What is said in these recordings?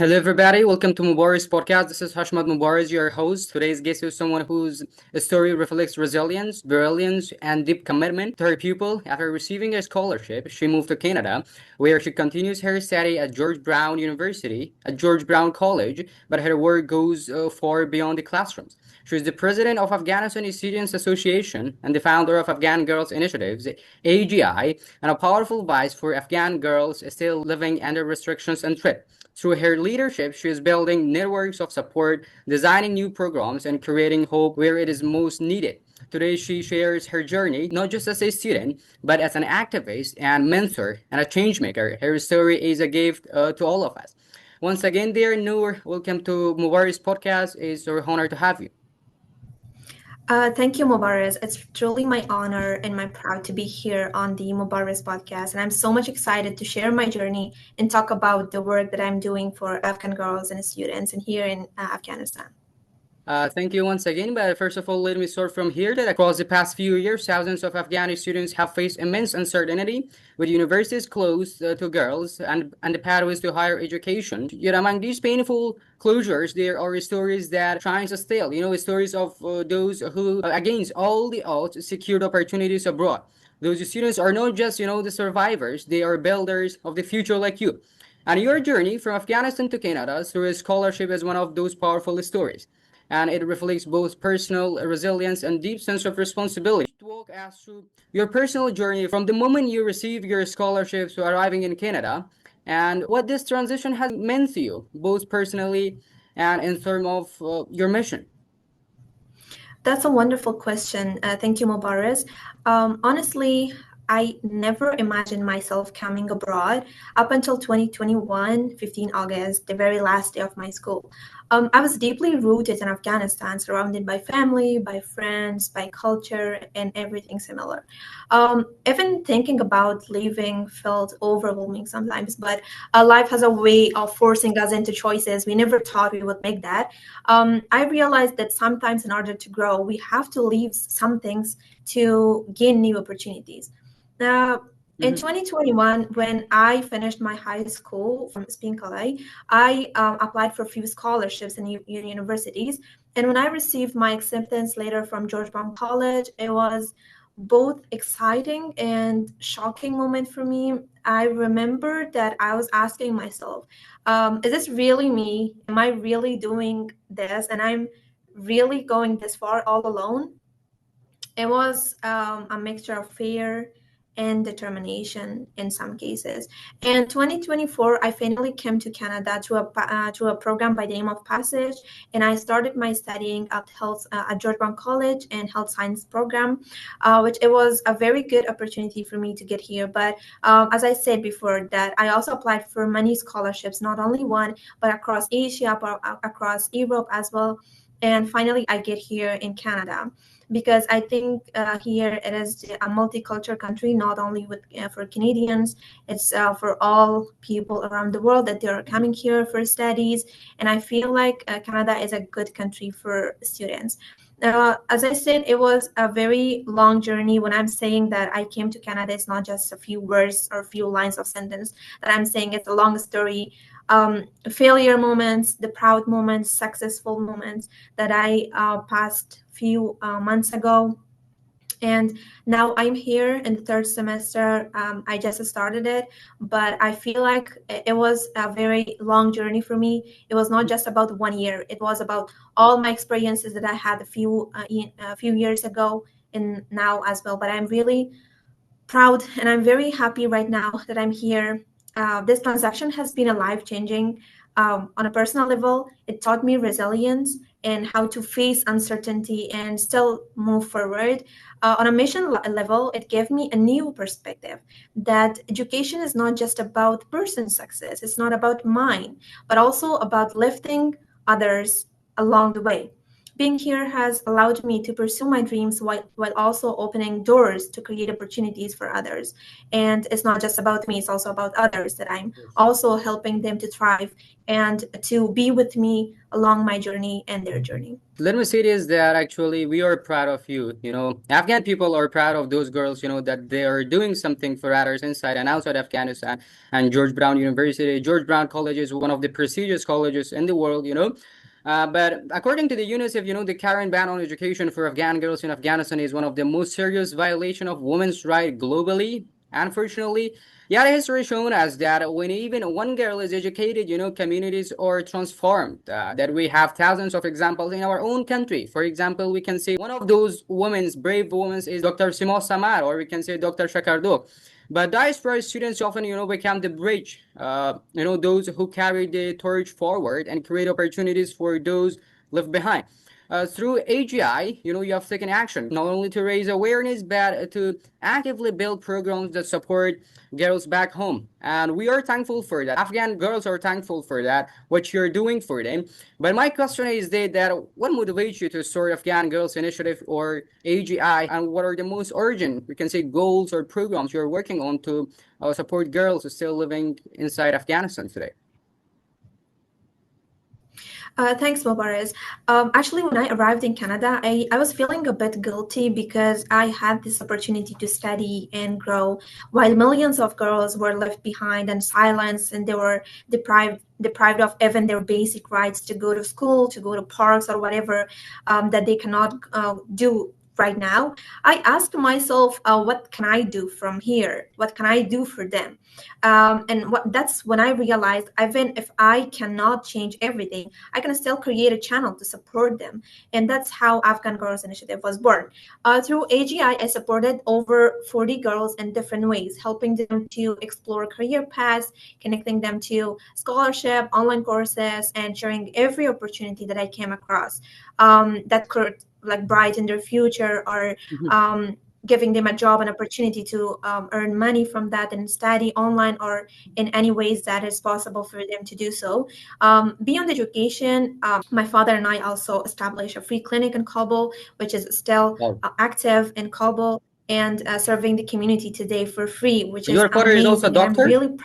Hello, everybody. Welcome to Mubarak's podcast. This is Hashmat Mubarak, your host. Today's guest is someone whose story reflects resilience, brilliance, and deep commitment to her pupil. After receiving a scholarship, she moved to Canada, where she continues her study at George Brown University, at George Brown College, but her work goes far beyond the classrooms. She is the president of Afghanistan Students Association and the founder of Afghan Girls Initiatives, AGI, and a powerful voice for Afghan girls still living under restrictions and threat. Through her leadership, she is building networks of support, designing new programs, and creating hope where it is most needed. Today, she shares her journey not just as a student, but as an activist and mentor and a changemaker. Her story is a gift to all of us. Once again, dear Noor, welcome to Mubarak's podcast. It's our honor to have you. Thank you, Mubarak. It's truly my honor and my proud to be here on the Mubarak podcast. And I'm so much excited to share my journey and talk about the work that I'm doing for Afghan girls and students and here in Afghanistan. Thank you once again. But first of all, let me start from here that across the past few years, thousands of Afghani students have faced immense uncertainty with universities closed to girls and the pathways to higher education. Yet among these painful closures, there are stories that shines still. Stories of those who, against all the odds, secured opportunities abroad. Those students are not just, the survivors. They are builders of the future like you. And your journey from Afghanistan to Canada through a scholarship is one of those powerful stories, and it reflects both personal resilience and deep sense of responsibility. Walk us through your personal journey from the moment you received your scholarship to arriving in Canada, and what this transition has meant to you, both personally and in terms of your mission. That's a wonderful question. Thank you, Mubarak. Honestly, I never imagined myself coming abroad up until 2021, 15 August, the very last day of my school. I was deeply rooted in Afghanistan, surrounded by family, by friends, by culture, and everything similar. Even thinking about leaving felt overwhelming sometimes, but life has a way of forcing us into choices we never thought we would make that. I realized that sometimes in order to grow, we have to leave some things to gain new opportunities. Now, in Mhm. 2021, when I finished my high school from Spain Calais, I applied for a few scholarships in universities. And when I received my acceptance letter from George Brown College, it was both exciting and shocking moment for me. I remember that I was asking myself, is this really me? Am I really doing this? And I'm really going this far all alone? It was a mixture of fear and determination in some cases. In 2024, I finally came to Canada to a program by the name of Passage, and I started my studying at George Brown College and Health Science program, which it was a very good opportunity for me to get here. But as I said before, that I also applied for many scholarships, not only one, but across Asia, across Europe as well. And finally, I get here in Canada because I think here it is a multicultural country, not only for Canadians, it's for all people around the world that they are coming here for studies. And I feel like Canada is a good country for students. As I said, it was a very long journey. When I'm saying that I came to Canada, it's not just a few words or a few lines of sentence. That I'm saying it's a long story. Failure moments, the proud moments, successful moments that I passed few months ago. And now I'm here in the third semester. I just started it, but I feel like it was a very long journey for me. It was not just about 1 year. It was about all my experiences that I had a few years ago and now as well. But I'm really proud and I'm very happy right now that I'm here. This transaction has been a life changing. On a personal level, it taught me resilience and how to face uncertainty and still move forward. On a level, it gave me a new perspective that education is not just about person's success, it's not about mine, but also about lifting others along the way. Being here has allowed me to pursue my dreams while also opening doors to create opportunities for others. And it's not just about me, it's also about others that I'm also helping them to thrive and to be with me along my journey and their journey. Let me say this, that actually we are proud of you. Afghan people are proud of those girls, that they are doing something for others inside and outside Afghanistan. And George Brown University, George Brown College is one of the prestigious colleges in the world. But according to the UNICEF, the current ban on education for Afghan girls in Afghanistan is one of the most serious violation of women's rights globally. Unfortunately, yeah, history shown us that when even one girl is educated, communities are transformed. That we have thousands of examples in our own country. For example, we can say one of those women's brave women is Dr. Simo Samar, or we can say Dr. Shakardo. But diaspora students often, become the bridge. Those who carry the torch forward and create opportunities for those left behind. Through AGI, you have taken action not only to raise awareness, but to actively build programs that support girls back home. And we are thankful for that. Afghan girls are thankful for that, what you're doing for them. But my question is that what motivates you to start Afghan Girls Initiative or AGI, and what are the most urgent, we can say, goals or programs you're working on to support girls who are still living inside Afghanistan today? Thanks, Mubarak. Actually, when I arrived in Canada, I was feeling a bit guilty because I had this opportunity to study and grow, while millions of girls were left behind and silenced, and they were deprived of even their basic rights to go to school, to go to parks or whatever that they cannot do right now. I asked myself, what can I do from here? What can I do for them? That's when I realized, even if I cannot change everything, I can still create a channel to support them. And that's how Afghan Girls Initiative was born. Through AGI, I supported over 40 girls in different ways, helping them to explore career paths, connecting them to scholarship, online courses, and sharing every opportunity that I came across that could like brighten their future or giving them a job and opportunity to earn money from that and study online or in any ways that is possible for them to do so. Beyond education, my father and I also established a free clinic in Kabul, which is still Wow. active in Kabul and serving the community today for free, which is Your father is also a amazing. And I'm doctor? really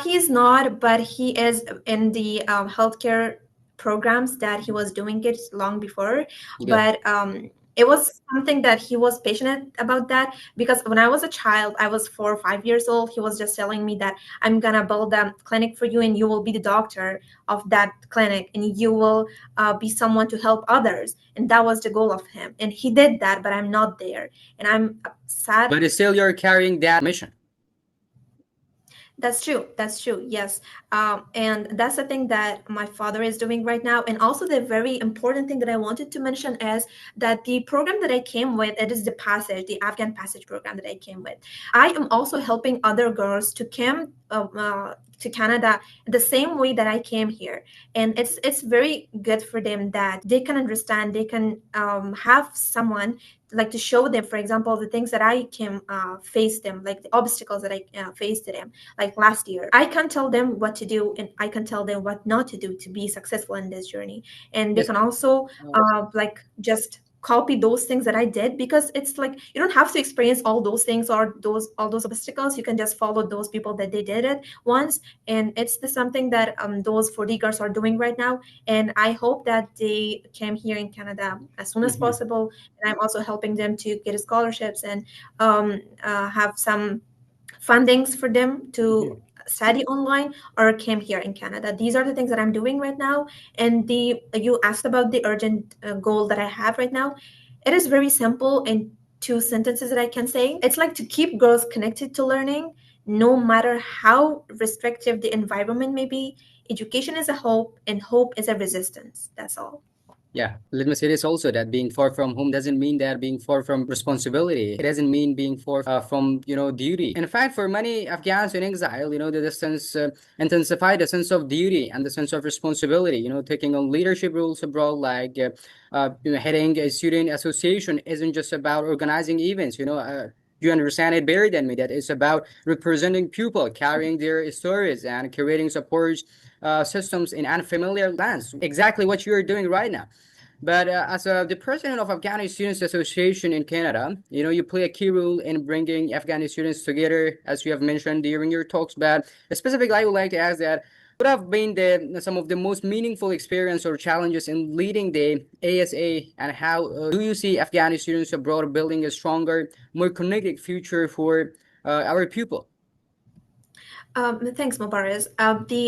he's not, but he is in the healthcare programs that he was doing it long before. Yeah. But it was something that he was passionate about that because when I was a child, I was 4 or 5 years old. He was just telling me that I'm gonna build a clinic for you, and you will be the doctor of that clinic, and you will be someone to help others. And that was the goal of him. And he did that, but I'm not there, and I'm sad. But still, you're carrying that mission. That's true. That's true. Yes. And that's the thing that my father is doing right now. And also, the very important thing that I wanted to mention is that the program that I came with, it is the passage, the Afghan passage program that I came with. I am also helping other girls to come to Canada the same way that I came here. And it's very good for them that they can understand, they can have someone like to show them, for example, the things that I came face them, like the obstacles that I faced them like last year. I can tell them what to do and I can tell them what not to do to be successful in this journey. And they Yes. can also like just copy those things that I did because it's like you don't have to experience all those things or those all those obstacles. You can just follow those people that they did it once. And it's the something that those 40 girls are doing right now. And I hope that they came here in Canada as soon as Mhm. possible. And I'm also helping them to get scholarships and have some fundings for them to Mhm. study online or came here in Canada. These are the things that I'm doing right now. And the you asked about the urgent goal that I have right now. It is very simple in two sentences that I can say. It's like to keep girls connected to learning, no matter how restrictive the environment may be. Education is a hope, and hope is a resistance. That's all. Yeah, let me say this also, that being far from home doesn't mean that being far from responsibility. It doesn't mean being far from, duty. In fact, for many Afghans in exile, the distance intensified the sense of duty and the sense of responsibility. Taking on leadership roles abroad, like heading a student association isn't just about organizing events. you understand it better than me. That it's about representing people, carrying their stories, and creating support systems in unfamiliar lands. Exactly what you're doing right now. But as the president of Afghani Students Association in Canada, you play a key role in bringing Afghani students together, as you have mentioned during your talks. But specifically, I would like to ask that what have been some of the most meaningful experience or challenges in leading the ASA, and how do you see Afghani students abroad building a stronger, more connected future for our people? Thanks, Mubarak. The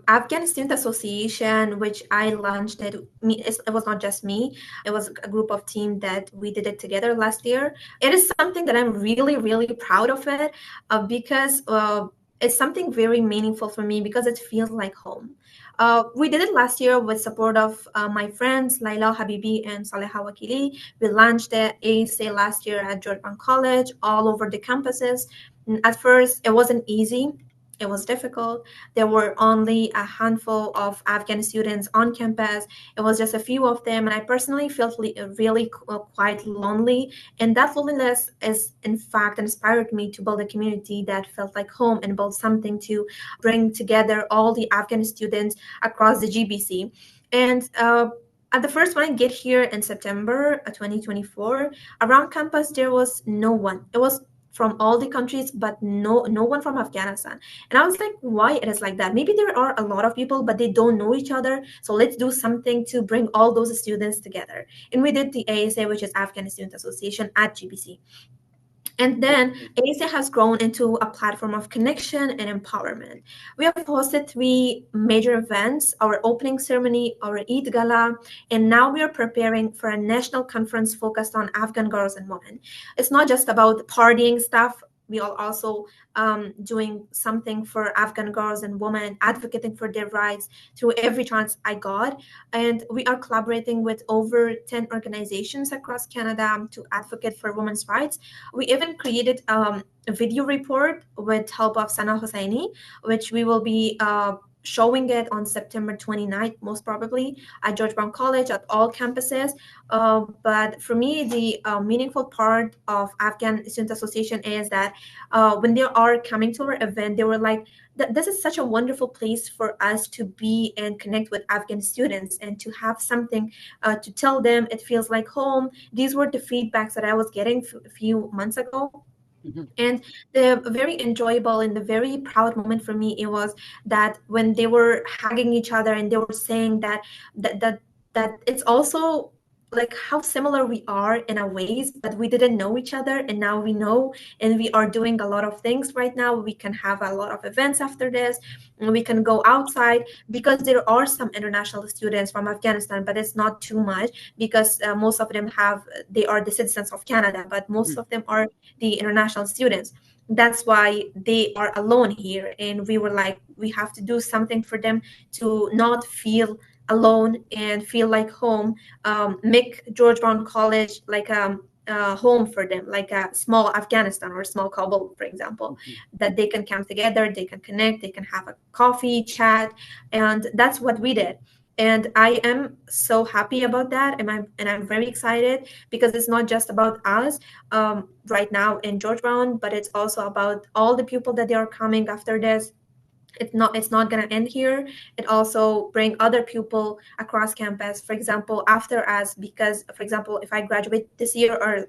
Afghan Student Association, which I launched, it was not just me. It was a group of team that we did it together last year. It is something that I'm really, really proud of it, because it's something very meaningful for me because it feels like home. We did it last year with support of my friends Laila Habibi and Saleha Wakili. We launched the ASA last year at Georgetown College, all over the campuses. At first, it wasn't easy. It was difficult. There were only a handful of Afghan students on campus. It was just a few of them, and I personally felt really quite lonely. And that loneliness is, in fact, inspired me to build a community that felt like home and build something to bring together all the Afghan students across the GBC. And at the first, when I get here in September 2024, around campus there was no one. It was from all the countries, but no one from Afghanistan. And I was like, why it is like that? Maybe there are a lot of people, but they don't know each other. So let's do something to bring all those students together. And we did the ASA, which is Afghan Student Association at GBC. And then ASA has grown into a platform of connection and empowerment. We have hosted three major events: our opening ceremony, our Eid Gala, and now we are preparing for a national conference focused on Afghan girls and women. It's not just about partying stuff. We are also doing something for Afghan girls and women, advocating for their rights through every chance I got. And we are collaborating with over 10 organizations across Canada to advocate for women's rights. We even created a video report with help of Sana Hosseini, which we will be showing it on September 29th, most probably at George Brown College at all campuses. But for me, the meaningful part of Afghan Student Association is that when they are coming to our event, they were like, this is such a wonderful place for us to be and connect with Afghan students and to have something to tell them. It feels like home. These were the feedbacks that I was getting a few months ago. Mhm. And the very enjoyable and the very proud moment for me, it was that when they were hugging each other and they were saying that it's also like how similar we are in a ways, but we didn't know each other and now we know, and we are doing a lot of things right now. We can have a lot of events after this, and we can go outside because there are some international students from Afghanistan, but it's not too much because most of them they are the citizens of Canada, but most Mhm. of them are the international students. That's why they are alone here, and we were like, we have to do something for them to not feel alone and feel like home. Make George Brown College like a home for them, like a small Afghanistan or a small Kabul, for example, Mhm. that they can come together, they can connect, they can have a coffee chat. And that's what we did. And I am so happy about that, and I'm very excited because it's not just about us right now in George Brown, but it's also about all the people that they are coming after this. It's not going to end here. It also bring other people across campus, for example, after us, because for example, if I graduate this year or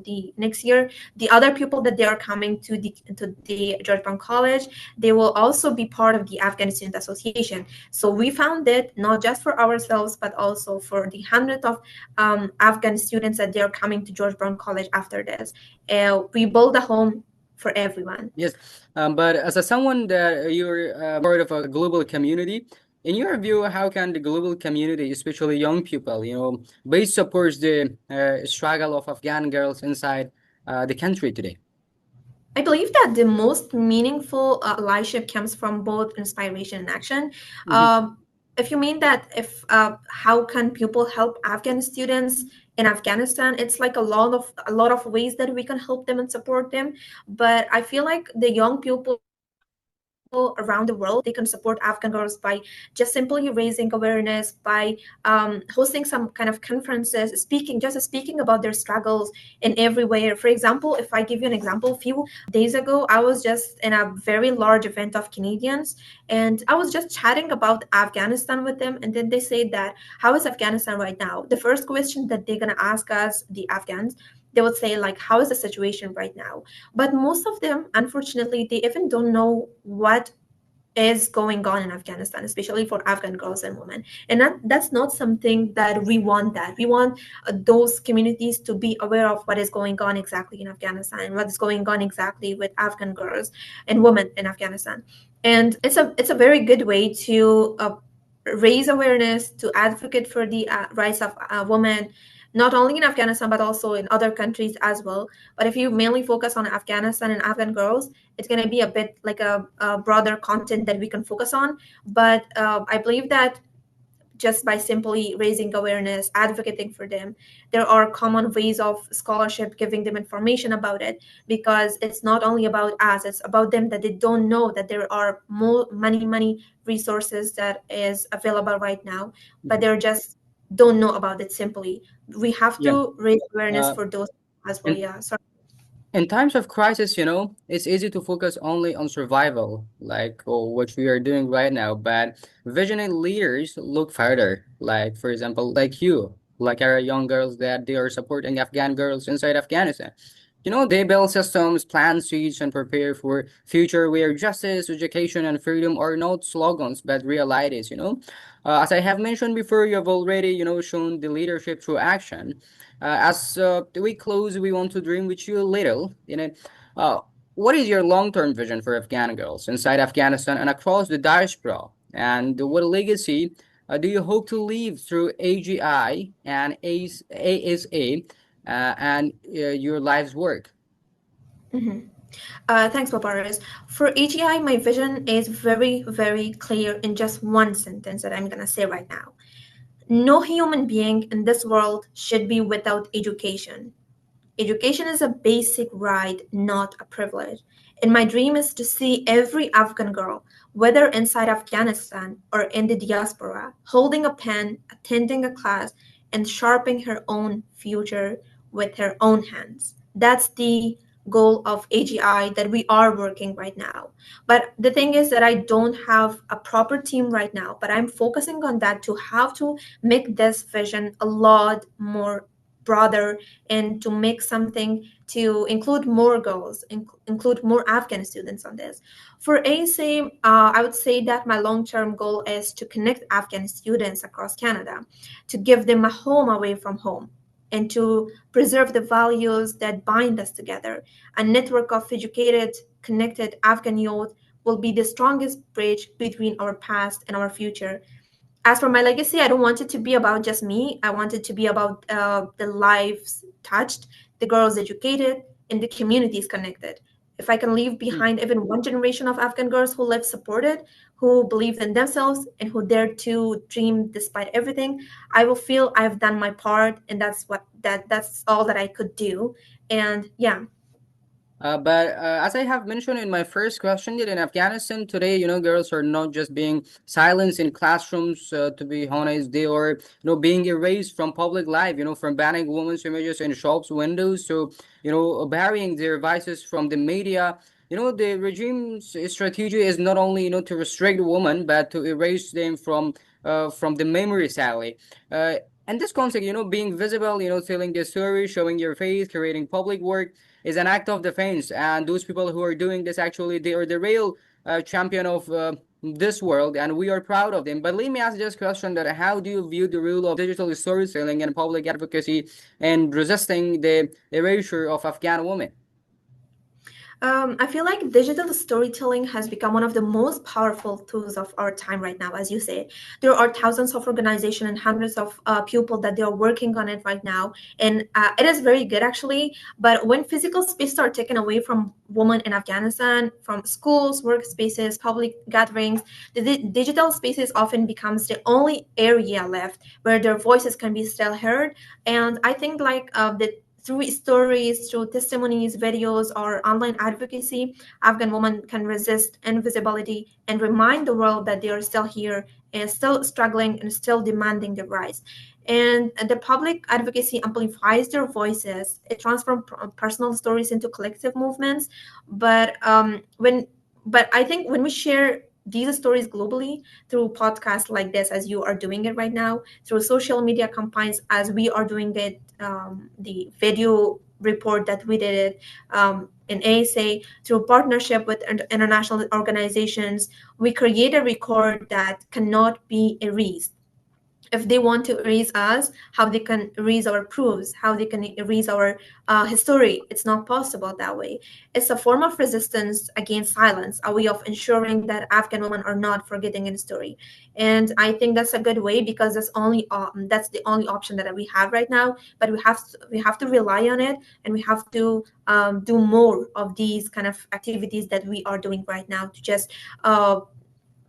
the next year, the other people that they are coming to the George Brown College, they will also be part of the Afghan Student Association. So we found it not just for ourselves but also for the hundreds of Afghan students that they are coming to George Brown College after this. We build a home for everyone. Yes, but as a someone that you're part of a global community, in your view, how can the global community, especially young people, best supports the struggle of Afghan girls inside the country today? I believe that the most meaningful allyship comes from both inspiration and action. Mhm. Um, if you mean that, if how can people help Afghan students in Afghanistan? It's like a lot of ways that we can help them and support them. But I feel like the young people people around the world, they can support Afghan girls by just simply raising awareness, by hosting some kind of conferences, speaking about their struggles in everywhere. For example, if I give you an example, a few days ago, I was just in a very large event of Canadians, and I was just chatting about Afghanistan with them, and then they said that, how is Afghanistan right now? The first question that they're gonna ask us, the Afghans, they would say like, how is the situation right now? But most of them, unfortunately, they even don't know what is going on in Afghanistan, especially for Afghan girls and women. And that's not something that we want. That we want those communities to be aware of what is going on exactly in Afghanistan, what is going on exactly with Afghan girls and women in Afghanistan. And it's a very good way to raise awareness, to advocate for the rights of women, not only in Afghanistan but also in other countries as well. But if you mainly focus on Afghanistan and Afghan girls, it's going to be a bit like a broader content that we can focus on. But I believe that just by simply raising awareness, advocating for them, there are common ways of scholarship, giving them information about it, because it's not only about us, it's about them, that they don't know that there are more many resources that is available right now, but Mhm. they're just don't know about it simply. We have Yeah. to raise awareness Uh, for those as well. and Yeah, sorry. in times of crisis, it's easy to focus only on survival, like what we are doing right now. But visionary leaders look further, like, for example, like you, like our young girls that they are supporting Afghan girls inside Afghanistan. They build systems, plant seeds, and prepare for future where justice, education, and freedom are not slogans but realities. As I have mentioned before, you have already, shown the leadership through action. As we close, we want to dream with you a little. Uh, what is your long-term vision for Afghan girls inside Afghanistan and across the diaspora? And what legacy do you hope to leave through AGI and ASA and your life's work? Mhm. Thanks, Paparas. For AGI, my vision is very, very clear in just one sentence that I'm going to say right now. No human being in this world should be without education. Education is a basic right, not a privilege. And my dream is to see every Afghan girl, whether inside Afghanistan or in the diaspora, holding a pen, attending a class, and sharpening her own future with her own hands. That's the goal of AGI that we are working right now. But the thing is that I don't have a proper team right now, but I'm focusing on that to have to make this vision a lot more broader, and to make something to include more girls, include more Afghan students on this. For ASA, I would say that my long-term goal is to connect Afghan students across Canada, to give them a home away from home, and to preserve the values that bind us together. A network of educated, connected Afghan youth will be the strongest bridge between our past and our future. As for my legacy, I don't want it to be about just me. I want it to be about the lives touched, the girls educated, and the communities connected. If I can leave Hmm. behind even one generation of Afghan girls who live supported, who believed in themselves, and who dared to dream despite everything, I will feel I've done my part, and that's all that I could do. And yeah. But as I have mentioned in my first question, that in Afghanistan today, girls are not just being silenced in classrooms. To be honest, they are, being erased from public life. From banning women's images in shops windows to, burying their voices from the media. The regime's strategy is not only, to restrict women, but to erase them from the memory, sadly. Uh, and this concept, being visible, telling the story, showing your face, creating public work is an act of defense. And those people who are doing this, actually, they are the real champion of this world, and we are proud of them. But let me ask this question: that how do you view the role of digital storytelling and public advocacy and resisting the erasure of Afghan women? I feel like digital storytelling has become one of the most powerful tools of our time right now. As you say, there are thousands of organizations and hundreds of people that they are working on it right now, and it is very good actually. But when physical spaces are taken away from women in Afghanistan, from schools, workspaces, public gatherings, the digital spaces often becomes the only area left where their voices can be still heard. And I think like the through stories, through testimonies, videos, or online advocacy, Afghan women can resist invisibility and remind the world that they are still here and still struggling and still demanding their rights. And the public advocacy amplifies their voices. It transforms personal stories into collective movements. But but I think when we share these stories globally through podcasts like this, as you are doing it right now, through social media campaigns, as we are doing it, the video report that we did it in ASA, through partnership with international organizations, we create a record that cannot be erased. If they want to erase us, how they can erase our proofs, how they can erase our history. It's not possible that way. It's a form of resistance against silence, a way of ensuring that Afghan women are not forgetting in history. And I think that's a good way, because that's the only option that we have right now. But we have to rely on it, and we have to do more of these kind of activities that we are doing right now to just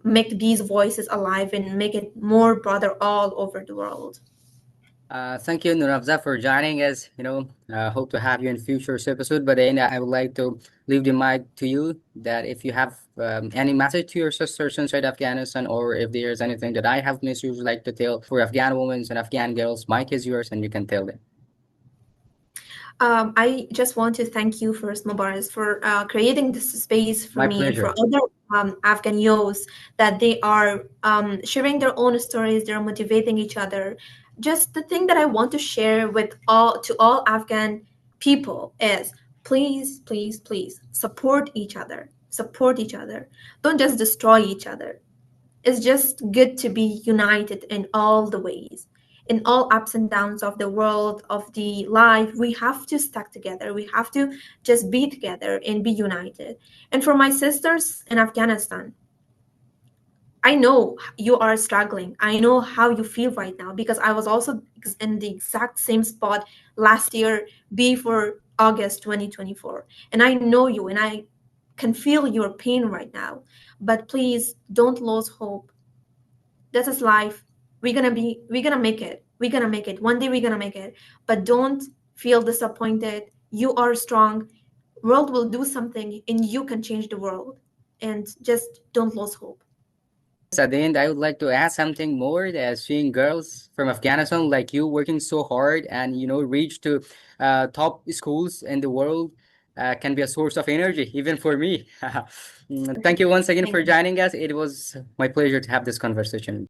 make these voices alive and make it more broader all over the world. Thank you, Nurafsa, for joining us. Hope to have you in future episode. But then I would like to leave the mic to you. That if you have any message to your sisters inside Afghanistan, or if there's anything that I have missed, you would like to tell for Afghan women and Afghan girls, mic is yours, and you can tell them. I just want to thank you first, Mubarak, for creating this space for My me and for pleasure. other Afghan youths, that they are sharing their own stories, they're motivating each other. Just the thing that I want to share with all Afghan people is, please, please, please support each other. Support each other. Don't just destroy each other. It's just good to be united in all the ways, in all ups and downs of the world, of the life. We have to stick together. We have to just be together and be united. And for my sisters in Afghanistan, I know you are struggling. I know how you feel right now, because I was also in the exact same spot last year, before August 2024. And I know you, and I can feel your pain right now. But please don't lose hope. This is life. We're gonna make it. We're gonna make it. One day we're gonna make it. But don't feel disappointed. You are strong. World will do something, and you can change the world. And just don't lose hope. Yes, at the end, I would like to add something more, that seeing girls from Afghanistan like you working so hard and reach to top schools in the world can be a source of energy, even for me. Thank you once again Thank for you. joining us. It was my pleasure to have this conversation.